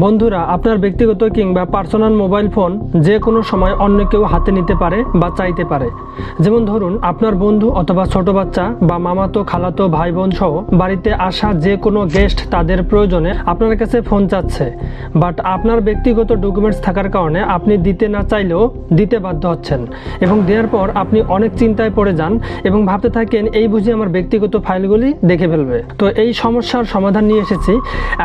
বন্ধুরা, আপনার ব্যক্তিগত কিংবা পার্সোনাল মোবাইল ফোন যে কোনো সময় অন্য কেউ হাতে নিতে পারে বা চাইতে পারে। যেমন ধরুন, আপনার বন্ধু অথবা ছোট বাচ্চা বা মামাতো খালাতো ভাই বোন সহ বাড়িতে আসা যে কোনো গেস্ট তাদের প্রয়োজনে আপনার কাছে ফোন চাচ্ছে, বাট আপনার ব্যক্তিগত ডকুমেন্টস থাকার কারণে আপনি দিতে না চাইলেও দিতে বাধ্য হচ্ছেন এবং দেওয়ার পর আপনি অনেক চিন্তায় পড়ে যান এবং ভাবতে থাকেন এই বুঝি আমার ব্যক্তিগত ফাইলগুলি দেখে ফেলবে। তো এই সমস্যার সমাধান নিয়ে এসেছি।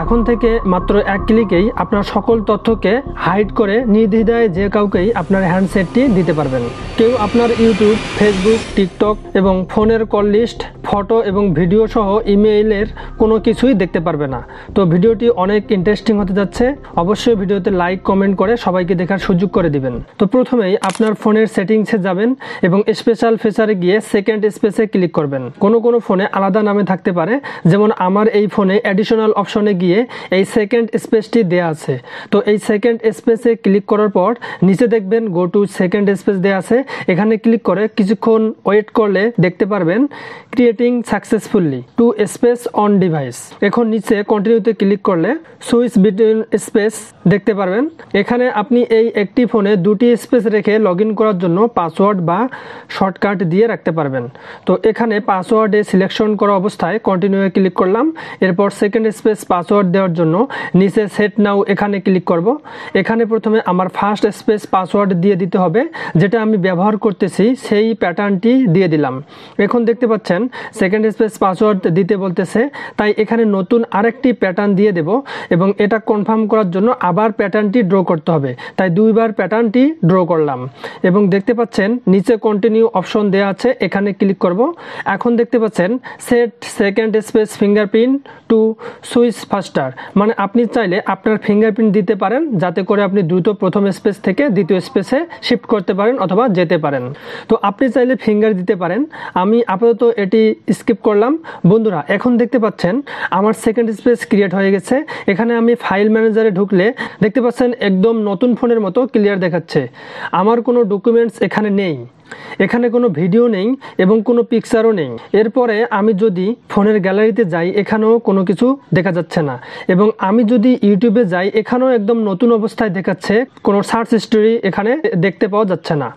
এখন থেকে মাত্র এক ক্লিকেই আপনার সকল তথ্যকে হাইড করে নির্দ্বিধায় যে কাউকেই আপনার হ্যান্ডসেটটি দিতে পারবেন। কেউ আপনার ইউটিউব, ফেসবুক, টিকটক এবং ফোনের কল লিস্ট, ফটো এবং ভিডিও সহ ইমেইলের কোনো কিছুই দেখতে পারবে না। তো ভিডিওটি অনেক ইন্টারেস্টিং হতে যাচ্ছে। অবশ্যই ভিডিওতে লাইক কমেন্ট করে সবাইকে দেখার সুযোগ করে দিবেন। তো প্রথমেই আপনার ফোনের সেটিংসে যাবেন এবং স্পেশাল ফিচারে গিয়ে সেকেন্ড স্পেসে ক্লিক করবেন। কোনো ফোনে আলাদা নামে থাকতে পারে, যেমন আমার এই ফোনে অ্যাডিশনাল অপশনে গিয়ে এই সেকেন্ড স্পেসটি দেয়া আছে। তো এই সেকেন্ড স্পেসে ক্লিক করার পর নিচে দেখবেন গো টু সেকেন্ড স্পেস দেয়া আছে। এখানে ক্লিক করে কিছুক্ষণ ওয়েট করলে দেখতে পারবেন creating successfully to space on device. এখন নিচে কন্টিনিউতে ক্লিক করলে সুইচ বিটুইন স্পেস দেখতে পারবেন। এখানে আপনি এই একটি ফোনে দুটি স্পেস রেখে লগ ইন করার জন্য পাসওয়ার্ড বা শর্টকাট দিয়ে রাখতে পারবেন। তো এখানে পাসওয়ার্ডে সিলেকশন করা অবস্থায় কন্টিনিউয়ে ক্লিক করলাম। এরপর সেকেন্ড স্পেস পাসওয়ার্ড দেওয়ার জন্য নিচে সেট নাও এখানে ক্লিক করব। এখানে প্রথমে আমার ফার্স্ট স্পেস পাসওয়ার্ড দিয়ে দিতে হবে, যেটা আমি ব্যবহার করতেছি সেই প্যাটার্নটি দিয়ে দিলাম। এখন দেখতে পাচ্ছেন সেকেন্ড স্পেস পাসওয়ার্ড দিতে বলতেছে, তাই এখানে নতুন আরেকটি প্যাটার্ন দিয়ে দেব এবং এটা কনফার্ম করার জন্য আবার প্যাটার্নটি ড্র করতে হবে, তাই দুইবার প্যাটার্নটি ড্র করলাম এবং দেখতে পাচ্ছেন নিচে কন্টিনিউ অপশন দেওয়া আছে, এখানে ক্লিক করব। এখন দেখতে পাচ্ছেন set second space fingerprint to switch faster, মানে আপনি চাইলে আপনার ফিঙ্গারপ্রিন্ট দিতে পারেন যাতে করে আপনি দ্রুত প্রথম স্পেস থেকে দ্বিতীয় স্পেসে শিফট করতে পারেন অথবা যেতে পারেন। তো আপনি চাইলে ফিঙ্গার দিতে পারেন, আমি আপাতত এটি স্কিপ করলাম। বন্ধুরা, এখন দেখতে পাচ্ছেন আমার সেকেন্ড স্পেস ক্রিয়েট হয়ে গেছে। এখানে আমি ফাইল ম্যানেজারে ঢুকলে দেখতে পাচ্ছেন একদম নতুন ফোনের মতো ক্লিয়ার দেখাচ্ছে। আমার কোনো ডকুমেন্টস এখানে নেই, এখানে কোনো ভিডিও নেই এবং কোনো পিকচারও নেই। এরপরে আমি যদি ফোনের গ্যালারিতে যাই, এখানেও কোনো কিছু দেখা যাচ্ছে না এবং আমি যদি ইউটিউবে যাই, এখানেও একদম নতুন অবস্থায় দেখাচ্ছে, কোনো সার্চ হিস্টোরি এখানে দেখতে পাওয়া যাচ্ছে না।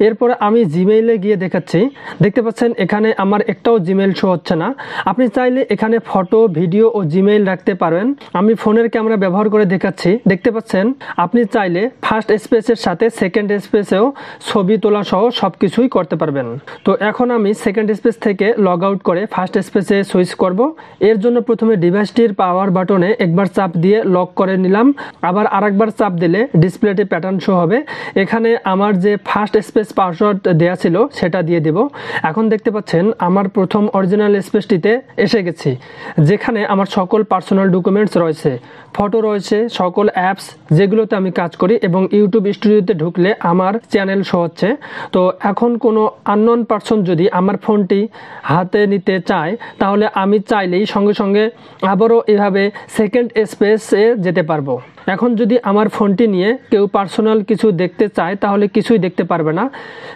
এরপরে আমি জিমেইলে গিয়ে দেখাচ্ছি, দেখতে পাচ্ছেন এখানে আমার একটাও জিমেইল শো হচ্ছে না। আপনি চাইলে এখানে ফটো, ভিডিও ও জিমেইল রাখতে পারেন। আমি ফোনের ক্যামেরা ব্যবহার করে দেখাচ্ছি, দেখতে পাচ্ছেন আপনি চাইলে ফার্স্ট স্পেসের সাথে সেকেন্ড স্পেসেও ছবি তোলা সহ সব কিছুই করতে পারবেন। তো এখন আমি সেকেন্ড স্পেস থেকে লগ আউট করে ফার্স্ট স্পেসে সুইচ করব। এর জন্য প্রথমে ডিভাইসটির পাওয়ার বাটনে একবার চাপ দিয়ে লক করে নিলাম, আবার আরেকবার চাপ দিলে ডিসপ্লেতে প্যাটার্ন শো হবে। এখানে আমার যে ফার্স্ট স্পেস পাসওয়ার্ড দেয়া ছিল সেটা দিয়ে দেব। এখন দেখতে পাচ্ছেন আমার প্রথম অরিজিনাল স্পেসটিতে এসে গেছি, যেখানে আমার সকল পার্সোনাল ডকুমেন্টস রয়েছে, ফটো রয়েছে, সকল অ্যাপস যেগুলোতে আমি কাজ করি এবং ইউটিউব স্টুডিওতে ঢুকলে আমার চ্যানেল শো হচ্ছে। তো এখন কোনো আননোন পারসন যদি আমার ফোনটি হাতে নিতে চায়, তাহলে আমি চাইলেই সঙ্গে সঙ্গে আবারও এভাবে সেকেন্ড স্পেসে যেতে পারবো। এখন যদি আমার ফোনটি নিয়ে কেউ পার্সোনাল কিছু দেখতে চায়, তাহলে কিছুই দেখতে পারবে না,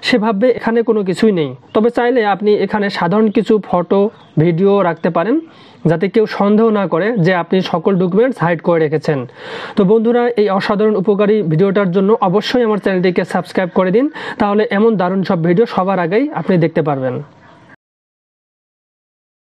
সে ভাববে এখানে কোনো কিছুই নেই। তবে চাইলে আপনি এখানে সাধারণ কিছু ফটো, ভিডিও রাখতে পারেন, যাতে কেউ সন্দেহ না করে যে আপনি সকল ডকুমেন্টস হাইড করে রেখেছেন। তো বন্ধুরা, এই অসাধারণ উপকারী ভিডিওটার জন্য অবশ্যই আমার চ্যানেলটিকে সাবস্ক্রাইব করে দিন, তাহলে এমন দারুণ সব ভিডিও সবার আগেই আপনি দেখতে পারবেন।